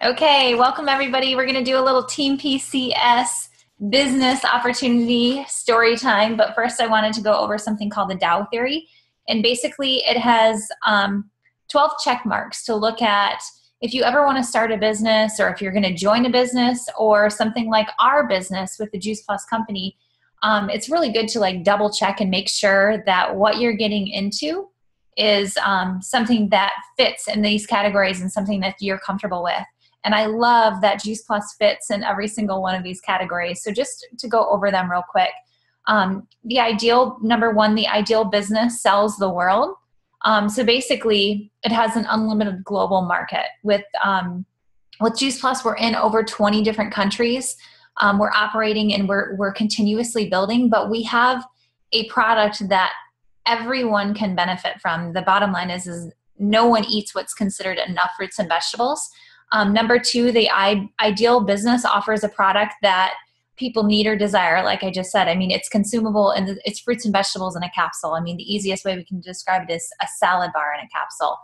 Okay, welcome everybody. We're going to do a little Team PCS business opportunity story time. But first, I wanted to go over something called the Dow theory. And basically, it has 12 check marks to look at if you ever want to start a business, or if you're going to join a business, or something like our business with the Juice Plus company. It's really good to double check and make sure that what you're getting into is something that fits in these categories and something that you're comfortable with. And I love that Juice Plus fits in every single one of these categories. So just to go over them real quick. Number one, the ideal business sells the world. So basically, it has an unlimited global market. With Juice Plus, we're in over 20 different countries. We're operating and we're continuously building, but we have a product that everyone can benefit from. The bottom line is no one eats what's considered enough fruits and vegetables. Number two, the ideal business offers a product that people need or desire. Like I just said, it's consumable and it's fruits and vegetables in a capsule. The easiest way we can describe it is a salad bar in a capsule.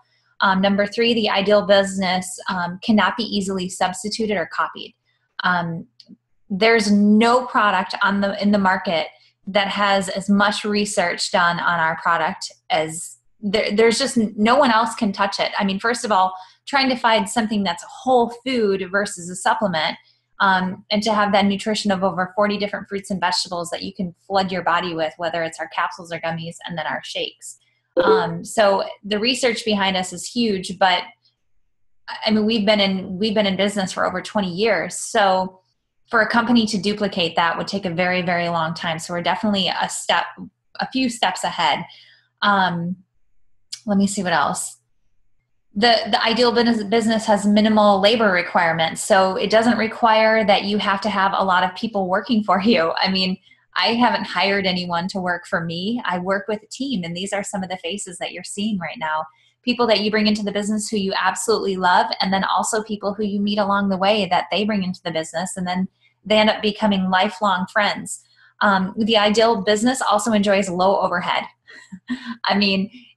Number three, the ideal business cannot be easily substituted or copied. There's no product in the market that has as much research done on our product as there's just no one else can touch it. First of all, trying to find something that's a whole food versus a supplement, and to have that nutrition of over 40 different fruits and vegetables that you can flood your body with, whether it's our capsules or gummies and then our shakes. So the research behind us is huge, but we've been in business for over 20 years. So for a company to duplicate that would take a very, very long time. So we're definitely a few steps ahead. Let me see what else. The ideal business has minimal labor requirements. So it doesn't require that you have to have a lot of people working for you. I haven't hired anyone to work for me. I work with a team, and these are some of the faces that you're seeing right now. People that you bring into the business who you absolutely love, and then also people who you meet along the way that they bring into the business, and then they end up becoming lifelong friends. The ideal business also enjoys low overhead.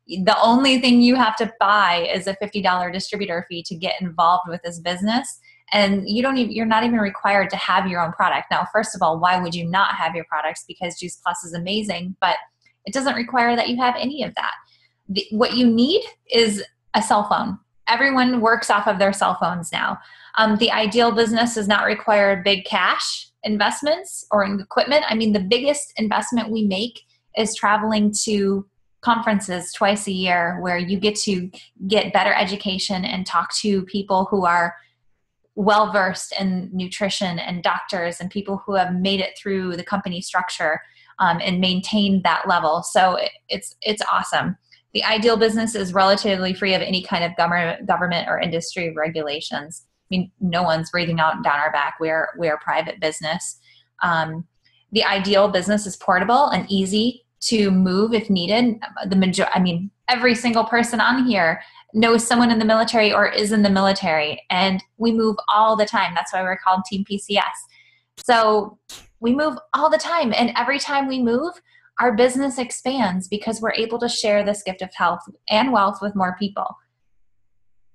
The only thing you have to buy is a $50 distributor fee to get involved with this business. And you're not even required to have your own product. Now, first of all, why would you not have your products? Because Juice Plus is amazing, but it doesn't require that you have any of that. What you need is a cell phone. Everyone works off of their cell phones now. The ideal business does not require big cash investments or equipment. The biggest investment we make is traveling to conferences twice a year, where you get to get better education and talk to people who are well-versed in nutrition, and doctors and people who have made it through the company structure and maintained that level. So it's awesome. The ideal business is relatively free of any kind of government or industry regulations. No one's breathing out and down our back. We're a private business. The ideal business is portable and easy to move if needed. Every single person on here knows someone in the military or is in the military, and we move all the time. That's why we're called Team PCS. So we move all the time, and every time we move, our business expands because we're able to share this gift of health and wealth with more people.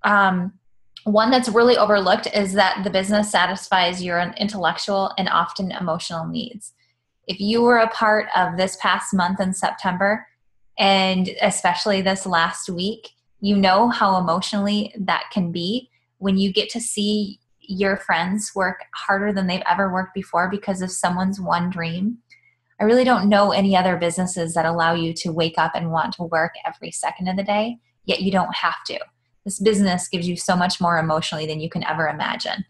One that's really overlooked is that the business satisfies your intellectual and often emotional needs. If you were a part of this past month in September, and especially this last week, you know how emotionally that can be when you get to see your friends work harder than they've ever worked before because of someone's one dream. I really don't know any other businesses that allow you to wake up and want to work every second of the day, yet you don't have to. This business gives you so much more emotionally than you can ever imagine.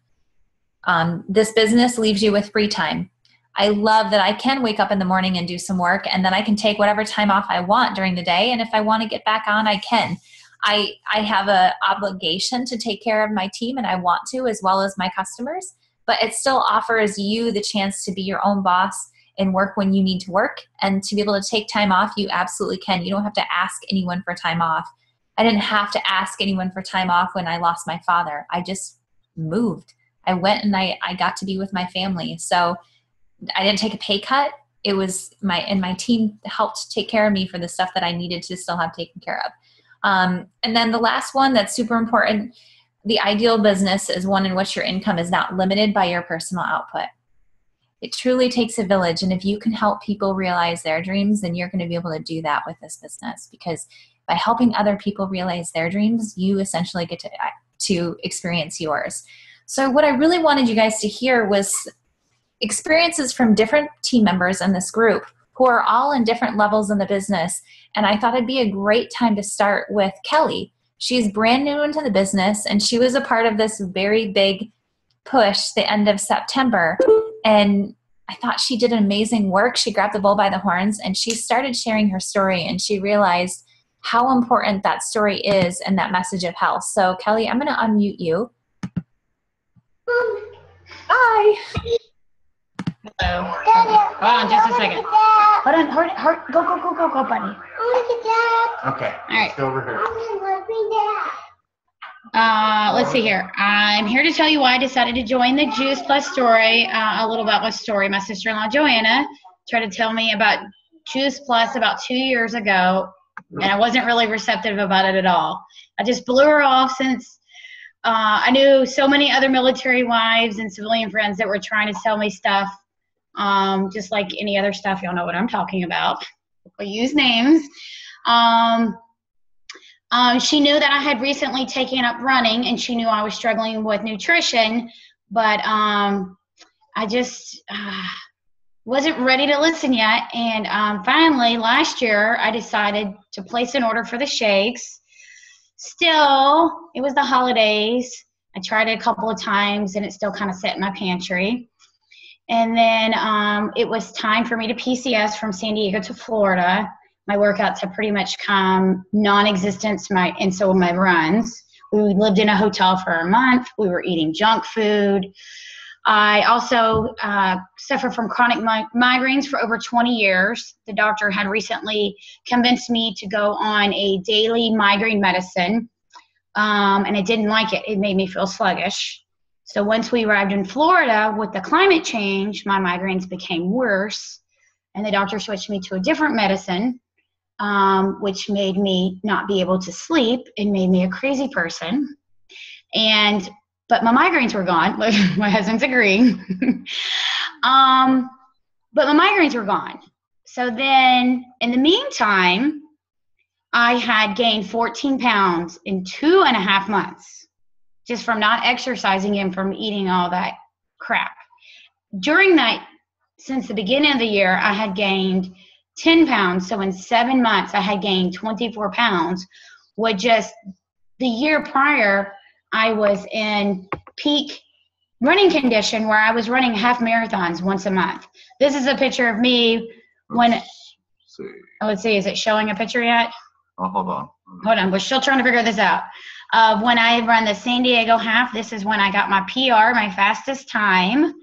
This business leaves you with free time. I love that I can wake up in the morning and do some work, and then I can take whatever time off I want during the day. And if I want to get back on, I can. I have an obligation to take care of my team, and I want to, as well as my customers, but it still offers you the chance to be your own boss and work when you need to work, and to be able to take time off. You absolutely can. You don't have to ask anyone for time off. I didn't have to ask anyone for time off when I lost my father. I just moved. I went and I got to be with my family. So I didn't take a pay cut. It was my team helped take care of me for the stuff that I needed to still have taken care of. And then the last one that's super important, the ideal business is one in which your income is not limited by your personal output. It truly takes a village, and if you can help people realize their dreams, then you're going to be able to do that with this business, because by helping other people realize their dreams, you essentially get to experience yours. So what I really wanted you guys to hear was experiences from different team members in this group who are all in different levels in the business, and I thought it'd be a great time to start with Kelly. She's brand new into the business, and she was a part of this very big push the end of September. And I thought she did amazing work. She grabbed the bull by the horns, and she started sharing her story, and she realized how important that story is and that message of health. So Kelly, I'm going to unmute you. Hi. Hello. Hold on just a second. Hold on. Go, buddy. Okay. All right. Let's go over here. Let's see here. I'm here to tell you why I decided to join the Juice Plus story. A little about my story. My sister-in-law, Joanna, tried to tell me about Juice Plus about 2 years ago, and I wasn't really receptive about it at all. I just blew her off since I knew so many other military wives and civilian friends that were trying to sell me stuff, just like any other stuff. Y'all know what I'm talking about. I'll use names. She knew that I had recently taken up running, and she knew I was struggling with nutrition, but I just wasn't ready to listen yet. And finally, last year, I decided to place an order for the shakes. Still, it was the holidays. I tried it a couple of times, and it still kind of sat in my pantry. And then it was time for me to PCS from San Diego to Florida. My workouts have pretty much come non-existent, and so my runs. We lived in a hotel for a month. We were eating junk food. I also suffer from chronic migraines for over 20 years. The doctor had recently convinced me to go on a daily migraine medicine, and I didn't like it. It made me feel sluggish. So once we arrived in Florida, with the climate change, my migraines became worse, and the doctor switched me to a different medicine, which made me not be able to sleep and made me a crazy person. But my migraines were gone. My husband's agreeing. But my migraines were gone. So then, in the meantime, I had gained 14 pounds in 2.5 months, just from not exercising and from eating all that crap. During that, since the beginning of the year, I had gained 10 pounds. So in 7 months, I had gained 24 pounds. With just the year prior, I was in peak running condition where I was running half marathons once a month. This is a picture of me when, let's see, is it showing a picture yet? Oh, hold on. Hold on, we're still trying to figure this out. When I run the San Diego half, this is when I got my PR, my fastest time,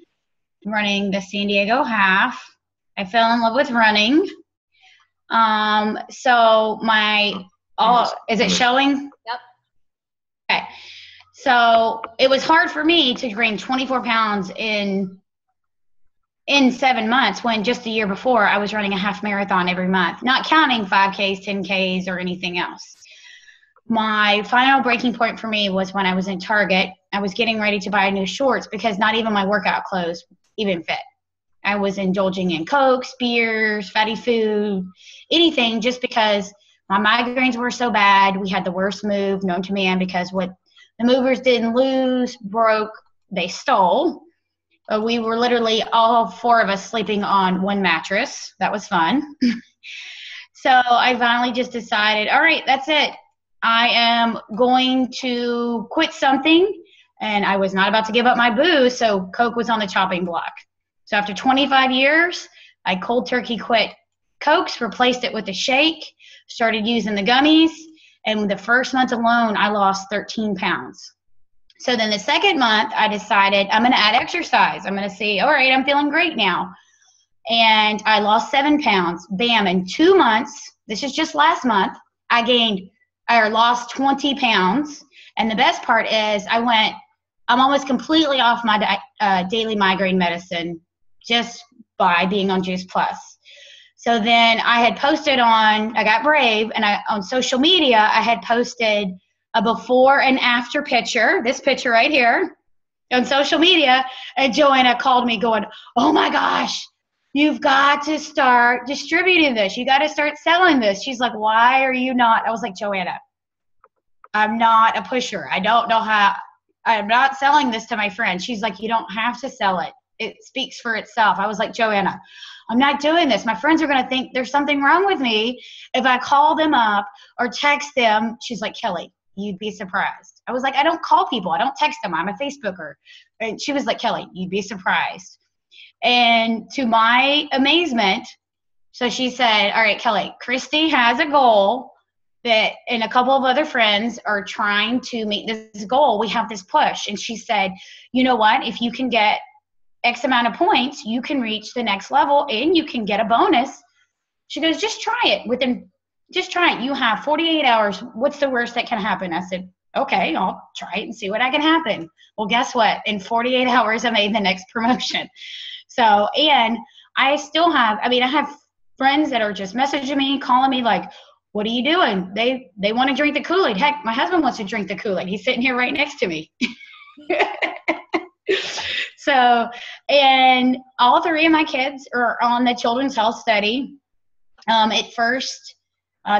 running the San Diego half. I fell in love with running. So is it showing? Yep. Okay. So it was hard for me to gain 24 pounds in 7 months, when just the year before I was running a half marathon every month, not counting 5Ks, 10Ks, or anything else. My final breaking point for me was when I was in Target. I was getting ready to buy new shorts because not even my workout clothes even fit. I was indulging in Cokes, beers, fatty food, anything, just because my migraines were so bad. We had the worst move known to man, because what the movers didn't lose, broke, they stole. We were literally all 4 of us sleeping on one mattress. That was fun. So I finally just decided, all right, that's it. I am going to quit something, and I was not about to give up my booze, so Coke was on the chopping block. So after 25 years, I cold turkey quit Cokes, replaced it with a shake, started using the gummies, and the first month alone, I lost 13 pounds. So then the second month, I decided I'm going to add exercise. I'm going to see, all right, I'm feeling great now. And I lost 7 pounds. Bam, in 2 months, this is just last month, I lost 20 pounds. And the best part is I'm almost completely off my daily migraine medicine just by being on Juice Plus. So then I had posted I got brave, and on social media, I had posted a before and after picture, this picture right here, on social media. And Joanna called me going, oh my gosh, you've got to start distributing this. You got to start selling this. She's like, why are you not? I was like, Joanna, I'm not a pusher. I don't know how. I'm not selling this to my friends. She's like, you don't have to sell it. It speaks for itself. I was like, Joanna, I'm not doing this. My friends are going to think there's something wrong with me if I call them up or text them. She's like, Kelly, you'd be surprised. I was like, I don't call people. I don't text them. I'm a Facebooker. And she was like, Kelly, you'd be surprised. And to my amazement, so she said, all right, Kelly, Christy has a goal that, and a couple of other friends are trying to meet this goal. We have this push. And she said, you know what? If you can get X amount of points, you can reach the next level and you can get a bonus. She goes, just try it. Just try it. You have 48 hours. What's the worst that can happen? I said, okay, I'll try it and see what can happen. Well, guess what? In 48 hours, I made the next promotion. So, and I still have, I have friends that are just messaging me, calling me like, what are you doing? They want to drink the Kool-Aid. Heck, my husband wants to drink the Kool-Aid. He's sitting here right next to me. So, and all three of my kids are on the children's health study. At first,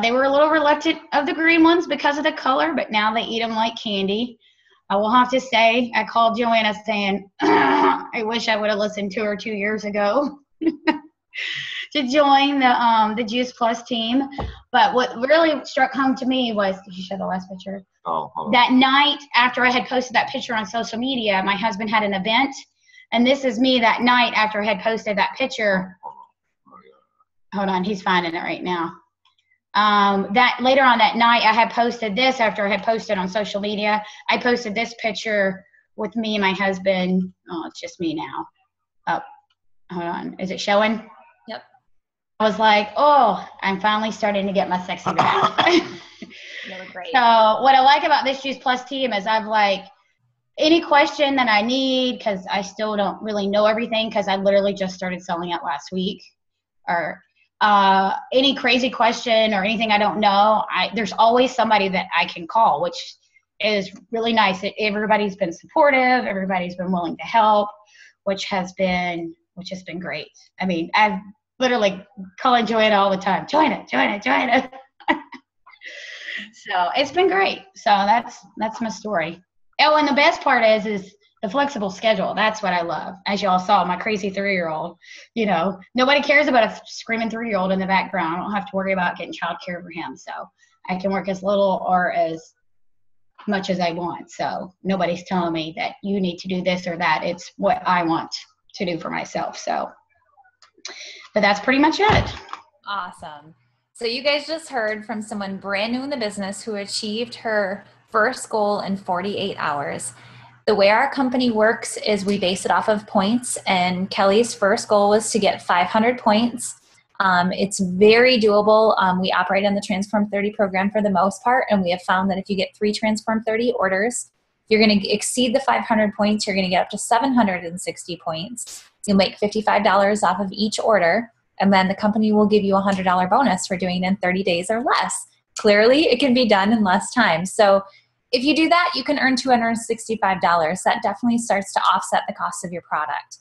they were a little reluctant of the green ones because of the color, but now they eat them like candy. I will have to say, I called Joanna saying, I wish I would have listened to her 2 years ago to join the Juice Plus team. But what really struck home to me was, did you show the last picture? Oh, hold on. That night after I had posted that picture on social media, my husband had an event. And this is me that night after I had posted that picture. Hold on, he's finding it right now. That later on that night, I had posted this after I had posted on social media. I posted this picture with me and my husband. Oh, it's just me now. Oh, hold on. Is it showing? Yep. I was like, oh, I'm finally starting to get my sexy back. You look great. So what I like about this Juice Plus team is I've like, any question that I need, because I still don't really know everything because I literally just started selling it last week, or any crazy question or anything I don't know, there's always somebody that I can call, which is really nice. Everybody's been supportive. Everybody's been willing to help, which has been great. I'm literally calling Joanna all the time. Joanna. So it's been great. So that's my story. Oh, and the best part is the flexible schedule. That's what I love. As y'all saw, my crazy 3-year-old, nobody cares about a screaming 3-year-old in the background. I don't have to worry about getting childcare for him. So I can work as little or as much as I want. So nobody's telling me that you need to do this or that. It's what I want to do for myself. So, but that's pretty much it. Awesome. So you guys just heard from someone brand new in the business who achieved her first goal in 48 hours. The way our company works is we base it off of points, and Kelly's first goal was to get 500 points. It's very doable. We operate on the Transform 30 program for the most part, and we have found that if you get 3 Transform 30 orders, you're going to exceed the 500 points. You're going to get up to 760 points. You'll make $55 off of each order, and then the company will give you a $100 bonus for doing it in 30 days or less. Clearly, it can be done in less time. So if you do that, you can earn $265. That definitely starts to offset the cost of your product.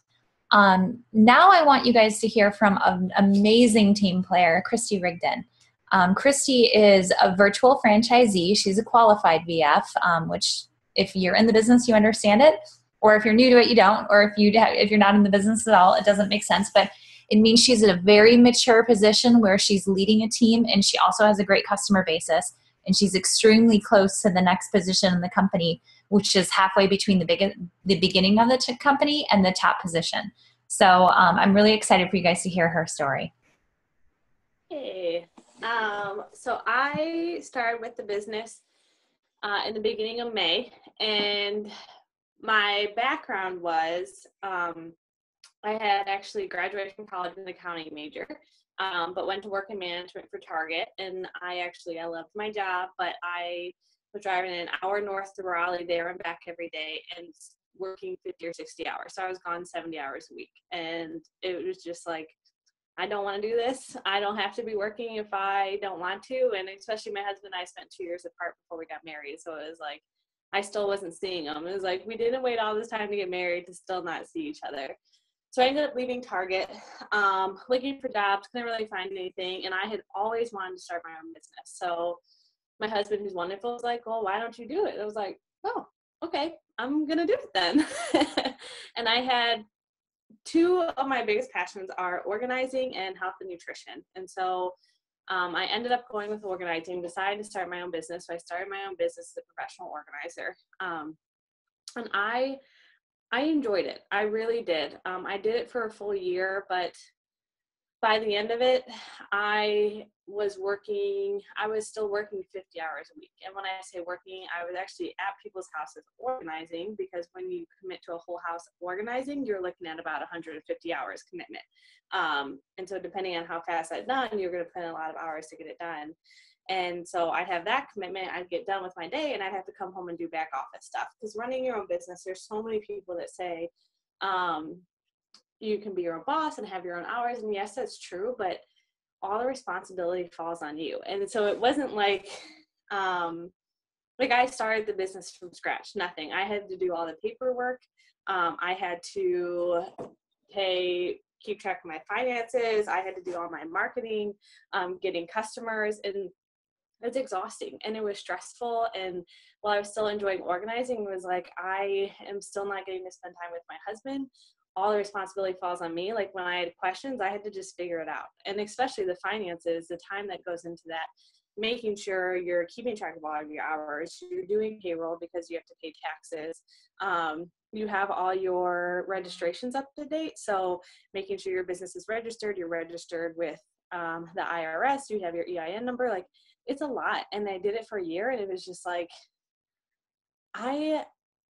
Now I want you guys to hear from an amazing team player, Christy Rigdon. Christy is a virtual franchisee. She's a qualified VF, which if you're in the business, you understand it. Or if you're new to it, you don't. Or if you're not in the business at all, it doesn't make sense. But it means she's in a very mature position where she's leading a team, and she also has a great customer basis. And she's extremely close to the next position in the company, which is halfway between the beginning of the company and the top position. So I'm really excited for you guys to hear her story. Hey, so I started with the business in the beginning of May, and my background was I had actually graduated from college with an accounting major. But went to work in management for Target, and I loved my job, but I was driving an hour north to Raleigh there and back every day and working 50 or 60 hours. So I was gone 70 hours a week, and it was just like, I don't want to do this. I don't have to be working if I don't want to. And especially my husband and I spent 2 years apart before we got married. So it was like, I still wasn't seeing him. It was like, we didn't wait all this time to get married to still not see each other. So I ended up leaving Target, looking for jobs, couldn't really find anything. And I had always wanted to start my own business. So my husband, who's wonderful, was like, well, why don't you do it? I was like, oh, okay, I'm going to do it then. And I had two of my biggest passions are organizing and health and nutrition. And so I ended up going with organizing, decided to start my own business. So I started my own business as a professional organizer. And I enjoyed it. I really did. I did it for a full year, but by the end of it, I was still working 50 hours a week. And when I say working, I was actually at people's houses organizing, because when you commit to a whole house organizing, you're looking at about 150 hours commitment. And so depending on how fast that's done, you're going to put in a lot of hours to get it done. And so I'd have that commitment, I'd get done with my day, and I'd have to come home and do back office stuff. Because running your own business, there's so many people that say, you can be your own boss and have your own hours. And yes, that's true, but all the responsibility falls on you. And so it wasn't like I started the business from scratch, nothing. I had to do all the paperwork. I had to keep track of my finances. I had to do all my marketing, getting customers, and it's exhausting and it was stressful. And while I was still enjoying organizing, it was like, I am still not getting to spend time with my husband. All the responsibility falls on me. Like when I had questions, I had to just figure it out. And especially the finances, the time that goes into that, making sure you're keeping track of all of your hours, you're doing payroll because you have to pay taxes. You have all your registrations up to date. So making sure your business is registered, you're registered with the IRS, you have your EIN number. Like it's a lot. And I did it for a year, and it was just like,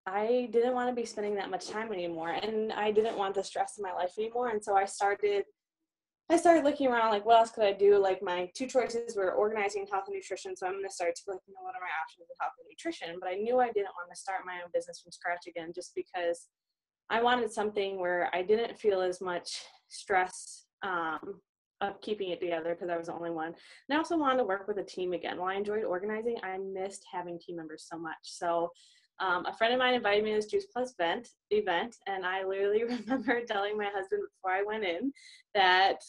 I didn't want to be spending that much time anymore, and I didn't want the stress in my life anymore. And so I started looking around, like, what else could I do? Like my two choices were organizing and health and nutrition. So I'm going to start to look into what are my options with health and nutrition. But I knew I didn't want to start my own business from scratch again, just because I wanted something where I didn't feel as much stress of keeping it together, because I was the only one. And I also wanted to work with a team again. While I enjoyed organizing, I missed having team members so much. So a friend of mine invited me to this Juice Plus event, and I literally remember telling my husband before I went in that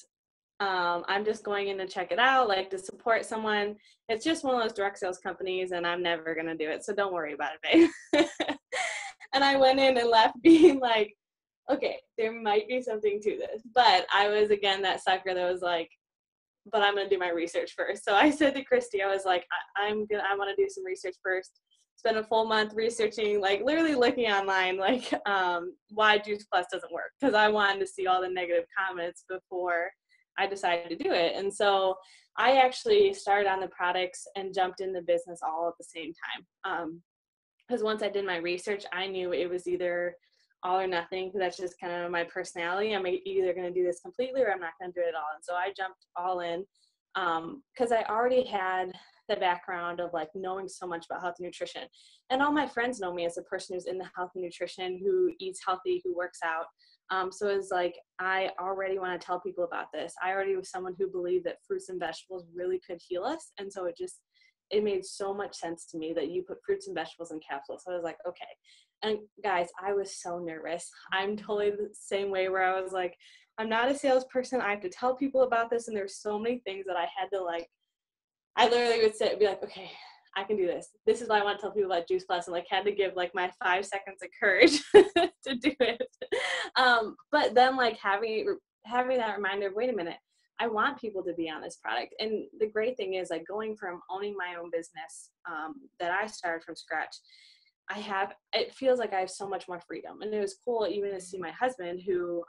I'm just going in to check it out, like to support someone. It's just one of those direct sales companies, and I'm never going to do it, so don't worry about it, babe. And I went in and left being like, okay, there might be something to this. But I was, again, that sucker that was like, but I'm going to do my research first. So I said to Christy, I was like, I want to do some research first. Spend a full month researching, like literally looking online, like why Juice Plus doesn't work, because I wanted to see all the negative comments before I decided to do it. And so I actually started on the products and jumped in the business all at the same time. Because once I did my research, I knew it was either all or nothing, because that's just kind of my personality. I'm either going to do this completely or I'm not going to do it at all. And so I jumped all in because I already had the background of like knowing so much about health and nutrition. And all my friends know me as a person who's in the health and nutrition, who eats healthy, who works out. So it's like, I already want to tell people about this. I already was someone who believed that fruits and vegetables really could heal us. And so it made so much sense to me that you put fruits and vegetables in capsules. So I was like, okay. And guys, I was so nervous. I'm totally the same way, where I was like, I'm not a salesperson. I have to tell people about this. And there's so many things that I had to like, I literally would sit and be like, okay, I can do this. This is why I want to tell people about Juice Plus, and like had to give like my 5 seconds of courage to do it. But then like having that reminder of, wait a minute, I want people to be on this product. And the great thing is, like, going from owning my own business that I started from scratch, it feels like I have so much more freedom. And it was cool even to see my husband who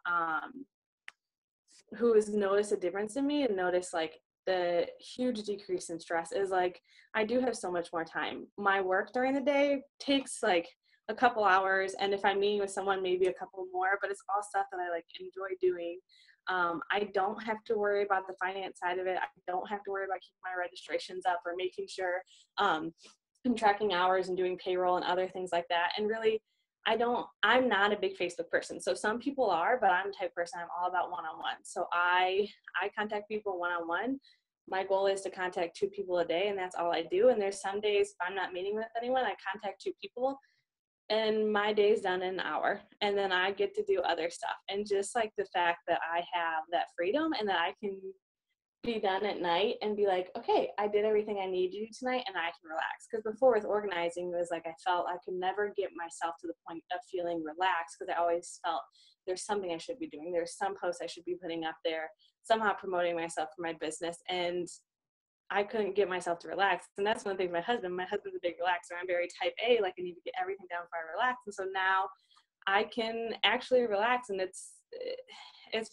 has noticed a difference in me and noticed like the huge decrease in stress. Is like, I do have so much more time. My work during the day takes like a couple hours, and if I'm meeting with someone, maybe a couple more, but it's all stuff that I like enjoy doing. I don't have to worry about the finance side of it. I don't have to worry about keeping my registrations up or making sure I'm tracking hours and doing payroll and other things like that. And really, I'm not a big Facebook person. So some people are, but I'm the type of person, I'm all about one-on-one. So I contact people one-on-one. My goal is to contact 2 people a day, and that's all I do. And there's some days if I'm not meeting with anyone, I contact 2 people, and my day's done in an hour. And then I get to do other stuff. And just like the fact that I have that freedom and that I can be done at night and be like, okay, I did everything I need to do tonight and I can relax. Because before with organizing, it was like I felt I could never get myself to the point of feeling relaxed, because I always felt there's something I should be doing. There's some posts I should be putting up there, somehow promoting myself for my business. And I couldn't get myself to relax. And that's one of the things, my husband's a big relaxer. I'm very type A, like I need to get everything down before I relax. And so now I can actually relax, and it's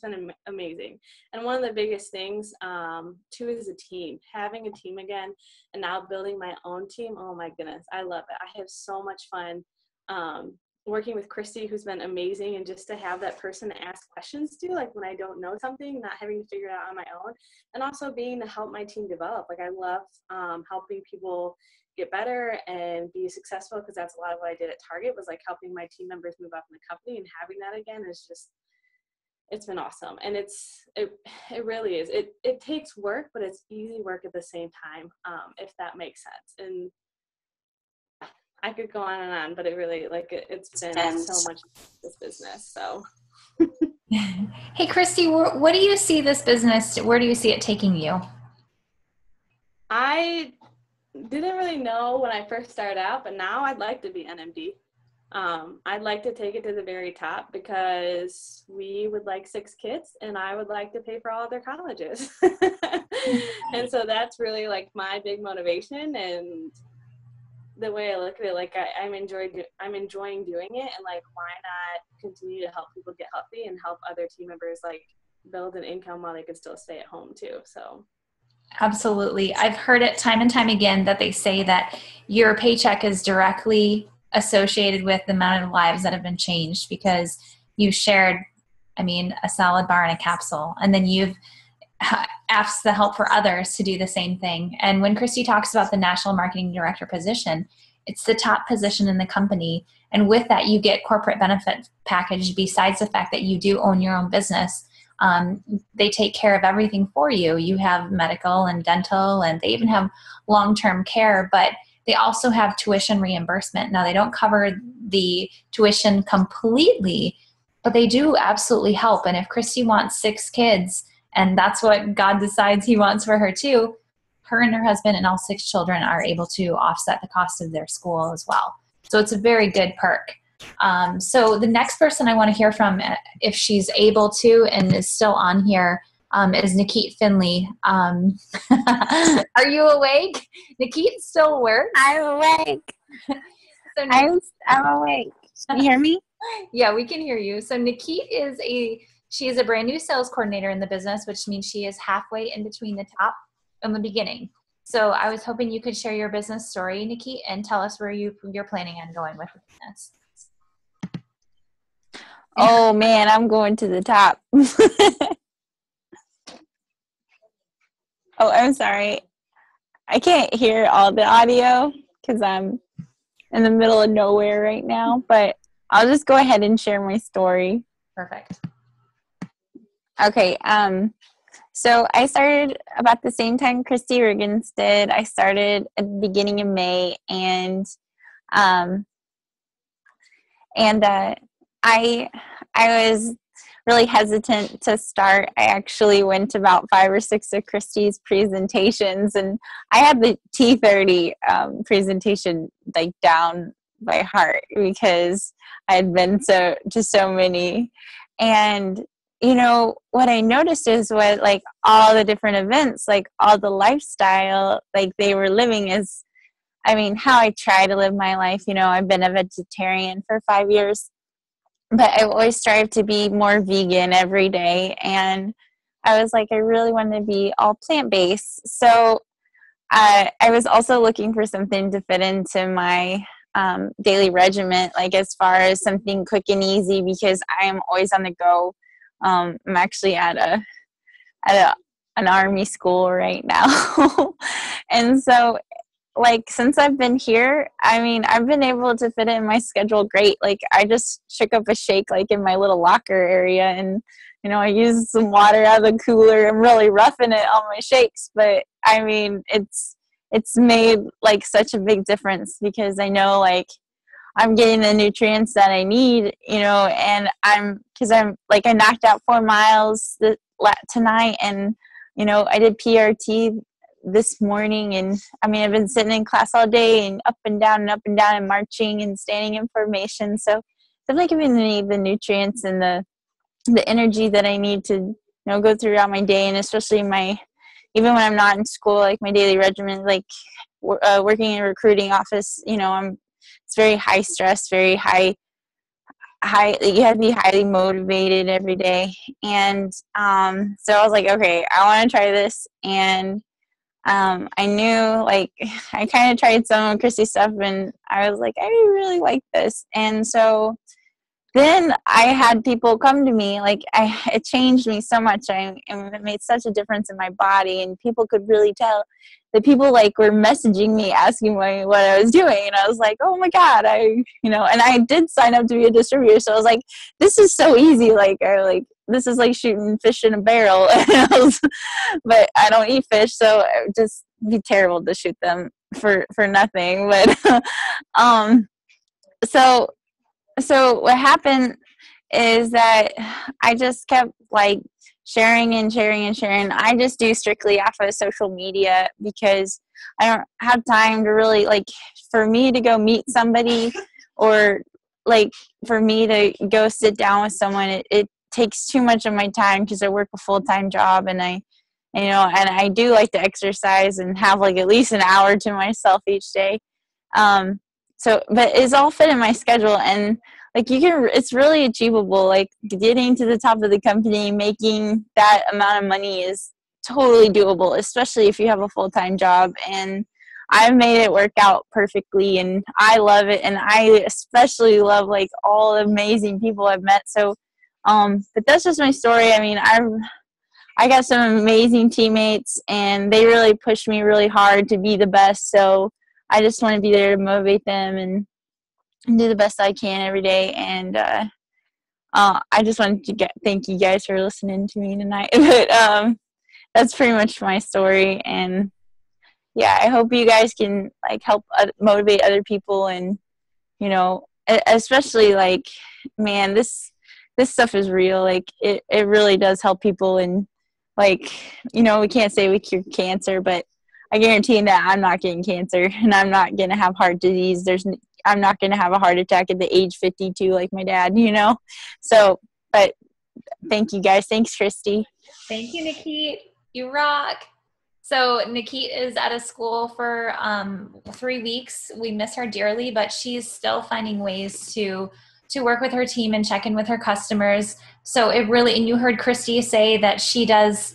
been amazing. And one of the biggest things too is a team, having a team again, and now building my own team. Oh my goodness, I love it. I have so much fun working with Christy, who's been amazing, and just to have that person to ask questions to, like when I don't know something, not having to figure it out on my own, and also being to help my team develop. Like I love helping people get better and be successful, because that's a lot of what I did at Target, was like helping my team members move up in the company, and having that again is just, it's been awesome. And it really is. It takes work, but it's easy work at the same time, if that makes sense. And I could go on and on, but it really, like, it's been so much this business. So. Hey, Christy, what do you see this business, where do you see it taking you? I didn't really know when I first started out, but now I'd like to be NMD. I'd like to take it to the very top, because we would like 6 kids, and I would like to pay for all of their colleges. And so that's really like my big motivation, and the way I look at it, like I'm enjoying doing it, and like why not continue to help people get healthy and help other team members like build an income while they can still stay at home too. So Absolutely. I've heard it time and time again that they say that your paycheck is directly associated with the amount of lives that have been changed, because you shared, a salad bar and a capsule, and then you've asked the help for others to do the same thing. And when Christy talks about the national marketing director position, it's the top position in the company. And with that, you get corporate benefit package besides the fact that you do own your own business. They take care of everything for you. You have medical and dental, and they even have long-term care, but they also have tuition reimbursement. Now, they don't cover the tuition completely, but they do absolutely help. And if Christy wants 6 kids, and that's what God decides he wants for her too, her and her husband and all 6 children are able to offset the cost of their school as well. So it's a very good perk. So the next person I want to hear from, if she's able to and is still on here, is Nikit Finley. Are you awake? Nikit still works? I'm awake. So I'm awake. Can you hear me? Yeah, we can hear you. So Nikit she is a brand new sales coordinator in the business, which means she is halfway in between the top and the beginning. So I was hoping you could share your business story, Nikit, and tell us where you're planning on going with the business. Oh man, I'm going to the top. Oh, I'm sorry. I can't hear all the audio because I'm in the middle of nowhere right now, but I'll just go ahead and share my story. Perfect. Okay, so I started about the same time Christy Riggins did. I started at the beginning of May, and I was really hesitant to start. I actually went to about 5 or 6 of Christy's presentations, and I had the T30 presentation like down by heart because I had been to so many. And you know, what I noticed is what, like, all the different events, like, all the lifestyle, like, they were living is, how I try to live my life. You know, I've been a vegetarian for 5 years, but I've always strived to be more vegan every day. And I was like, I really want to be all plant-based. So I was also looking for something to fit into my daily regimen, like, as far as something quick and easy, because I am always on the go. I'm actually at an army school right now. And so like since I've been here, I mean, I've been able to fit it in my schedule great. Like I just shook up a shake like in my little locker area, and I use some water out of the cooler. I'm really roughing it on my shakes, but I mean, it's made like such a big difference because I know like I'm getting the nutrients that I need, and because I'm like, I knocked out 4 miles tonight, and, I did PRT this morning, and I mean, I've been sitting in class all day and up and down and up and down and marching and standing in formation. So it's like giving me the nutrients and the energy that I need to, go throughout my day, and especially even when I'm not in school, like my daily regimen, like working in a recruiting office, it's very high stress, very high, you have to be highly motivated every day. And so I was like, okay, I want to try this. And I knew, like, I kind of tried some of Christy's stuff, and I was like, I really like this. And so then I had people come to me, like, it changed me so much. And it made such a difference in my body, and people could really tell. The people, like, were messaging me asking me what I was doing, and I was like, oh my God, and I did sign up to be a distributor, so I was like, this is so easy, this is like shooting fish in a barrel. But I don't eat fish, so it would just be terrible to shoot them for nothing. But so what happened is that I just kept like sharing and sharing and sharing. I just do strictly off of social media because I don't have time to really, like, for me to go meet somebody or like for me to go sit down with someone, it takes too much of my time because I work a full-time job, and and I do like to exercise and have like at least an hour to myself each day. But it's all fit in my schedule, and like it's really achievable. Like getting to the top of the company, making that amount of money is totally doable, especially if you have a full-time job. And I've made it work out perfectly, and I love it. And I especially love like all the amazing people I've met. So, but that's just my story. I mean, I got some amazing teammates, and they really pushed me really hard to be the best. So I just want to be there to motivate them and do the best I can every day. And I just wanted to thank you guys for listening to me tonight. But that's pretty much my story. And yeah, I hope you guys can like help motivate other people, and especially like, man, this stuff is real. Like it really does help people. And like, we can't say we cure cancer, but I guarantee that I'm not getting cancer, and I'm not going to have heart disease. I'm not going to have a heart attack at the age 52 like my dad, So, but thank you guys. Thanks, Christy. Thank you, Nikit. You rock. So Nikit is out of school for 3 weeks. We miss her dearly, but she's still finding ways to work with her team and check in with her customers. So it really, and you heard Christy say that she does,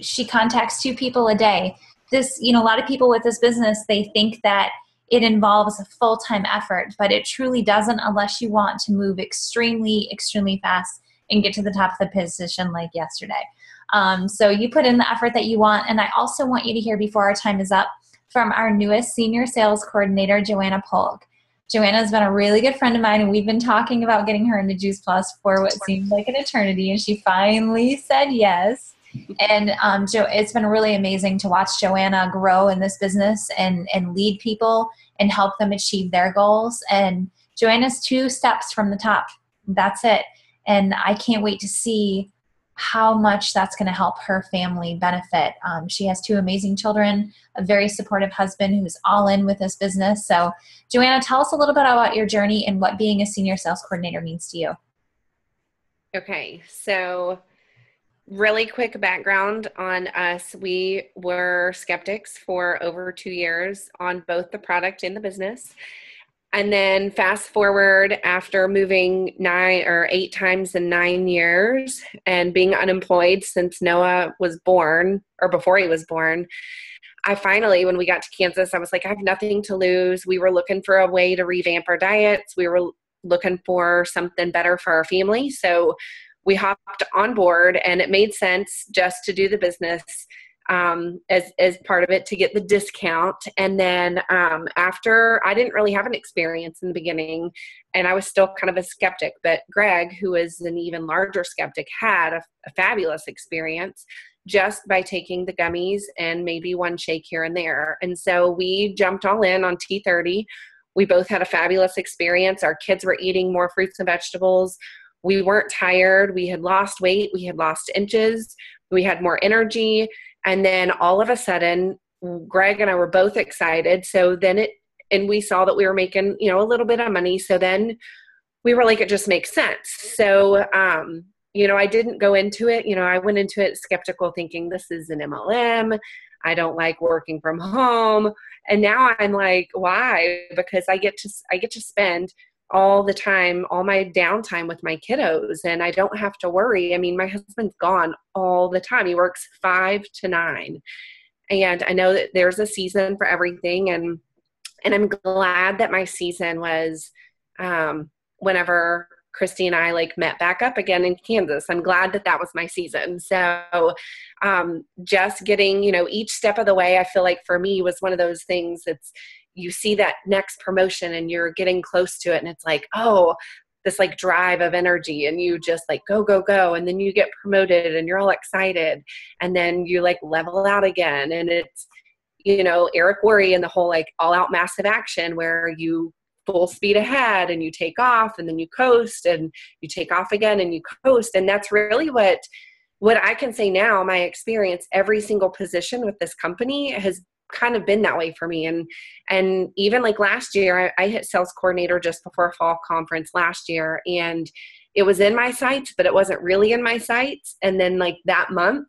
she contacts 2 people a day. This, a lot of people with this business, they think that it involves a full-time effort, but it truly doesn't unless you want to move extremely, extremely fast and get to the top of the position like yesterday. So you put in the effort that you want. And I also want you to hear before our time is up from our newest senior sales coordinator, Joanna Polk. Joanna has been a really good friend of mine, and we've been talking about getting her into Juice Plus for what seemed like an eternity, and she finally said yes. And it's been really amazing to watch Joanna grow in this business and lead people and help them achieve their goals. And Joanna's 2 steps from the top. That's it. And I can't wait to see how much that's going to help her family benefit. She has 2 amazing children, a very supportive husband who's all in with this business. So Joanna, tell us a little bit about your journey and what being a senior sales coordinator means to you. Okay, so really quick background on us. We were skeptics for over 2 years on both the product and the business. And then fast forward, after moving 9 or 8 times in 9 years and being unemployed since Noah was born, or before he was born, I finally, when we got to Kansas, I was like, I have nothing to lose. We were looking for a way to revamp our diets. We were looking for something better for our family. So we hopped on board, and it made sense just to do the business. as part of it to get the discount. And then after, I didn't really have an experience in the beginning, and I was still kind of a skeptic, but Greg, who is an even larger skeptic, had a fabulous experience just by taking the gummies and maybe one shake here and there. And so we jumped all in on T30. We both had a fabulous experience. Our kids were eating more fruits and vegetables. We weren't tired. We had lost weight. We had lost inches. We had more energy. And then all of a sudden, Greg and I were both excited. So then and we saw that we were making, a little bit of money. So then we were like, it just makes sense. So, I didn't go into it. I went into it skeptical, thinking this is an MLM. I don't like working from home. And now I'm like, why? Because I get to spend all the time, all my downtime with my kiddos, and I don't have to worry. I mean, my husband's gone all the time. He works 5 to 9. And I know that there's a season for everything. And I'm glad that my season was whenever Christy and I met back up again in Kansas. I'm glad that was my season. So just getting, each step of the way, I feel like for me was one of those things that's, you see that next promotion and you're getting close to it, and it's like, oh, this drive of energy, and you just go, go, go. And then you get promoted and you're all excited, and then you level out again. And it's, Eric Worre and the whole all out massive action, where you full speed ahead and you take off, and then you coast, and you take off again and you coast. And that's really what I can say now, my experience, every single position with this company has kind of been that way for me. And even last year, I hit sales coordinator just before fall conference last year, and it was in my sights, but it wasn't really in my sights. And then that month,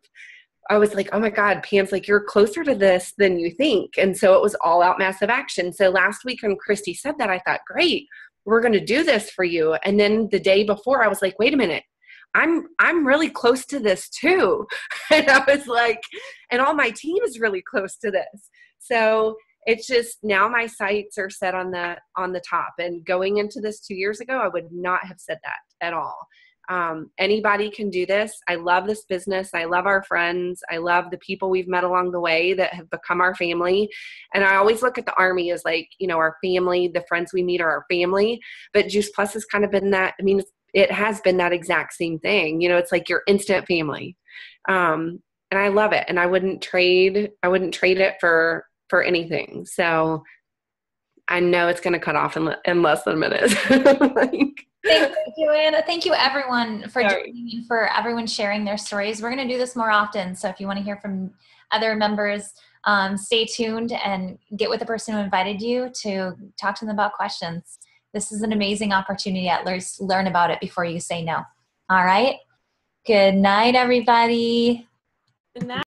I was like, oh my God, Pam's you're closer to this than you think. And so it was all out massive action. So last week when Christy said that, I thought, great, we're going to do this for you. And then the day before, I was like, wait a minute, I'm really close to this too. And I was like, and all my team is really close to this. So it's just, now my sights are set on the top. And going into this 2 years ago, I would not have said that at all. Anybody can do this. I love this business. I love our friends. I love the people we've met along the way that have become our family. And I always look at the Army as our family. The friends we meet are our family. But Juice Plus has kind of been that. I mean, it has been that exact same thing. It's your instant family. And I love it. And I wouldn't trade it for anything. So I know it's going to cut off in less than a minute. Thank you, Anna. Thank you, everyone, for joining and for everyone sharing their stories. We're going to do this more often. So if you want to hear from other members, stay tuned and get with the person who invited you to talk to them about questions. This is an amazing opportunity. At least learn about it before you say no. All right. Good night, everybody. Good night.